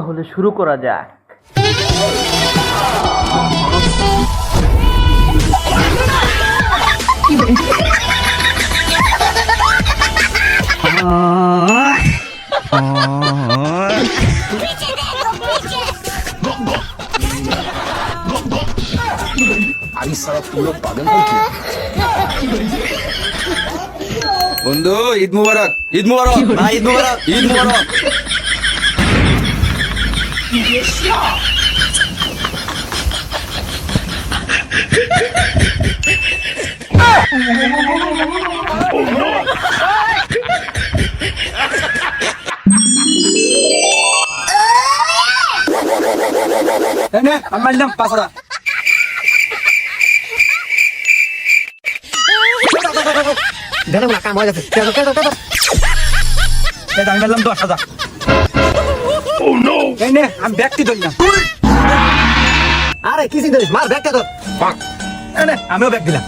তাহলে শুরু করা যাক। আমি সারা পুরো পাগল হয়েছি। বন্ধু ঈদ মুবারক, ঈদ মুবারক, ভাই ঈদ মুবারক, ঈদ মুবারক। আমি মারলাম 5,000। দেখো না কাম হয়ে গেছে। আমি মারলাম 10,000। এই নে আমি ব্যক্তি ধরলাম। আরে কি চিন্তা করিস? মার ব্যাগটা ধর। এই নে আমিও ব্যাগ দিলাম।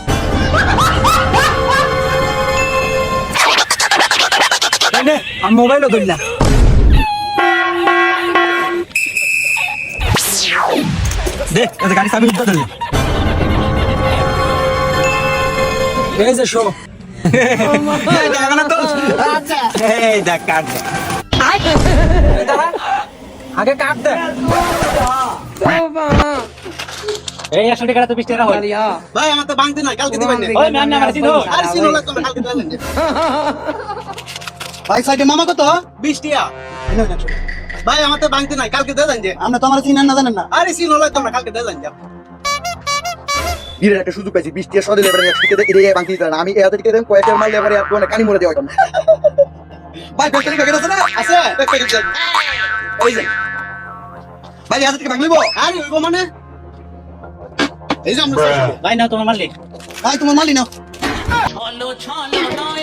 এই নে আমি মোবাইলও ধরলাম। দে এই গাড়ি চাবি উঠতে ধরলাম। এই যে শো এই দেখ কাট দে। আগে কাট দে। এই 100 টাকা তো 20 টাকা হয়। ভাই আমার তো বাংতি নাই, কালকে দিবেন না। ওই ম্যাম না মারছি তো। আর সিনো লাগতো না, কালকে দিবেন না। ভাই সাইডে মামা কত? 20 টাকা। ভাই আমার তো বাংতি নাই, কালকে দিয়ে দেন যে। আমরা তো আমার চিনেন না জানেন না। আরে সিনো লাগতো না, কালকে দিয়ে দেন যে। বিরের একটা সুযোগ পাইছি 20 টাকা সদে লেবারে একটু কেটে এরিয়া বাকি দিতে না। আমি এত থেকে দেন কয়েকটা মাল লেবারে আর কোনে কানি মরে দেওয়া কেমন। ভাই বেকারি বেকারি আছে না? আছে। বেকারি দেন। এই যে। ভাই এত থেকে ভাঙলিব। আরে ওইগো মানে এই যে আমরা ভাই না তোমার মারলি। ভাই তোমার মালি নাও। ছলো ছলো নয়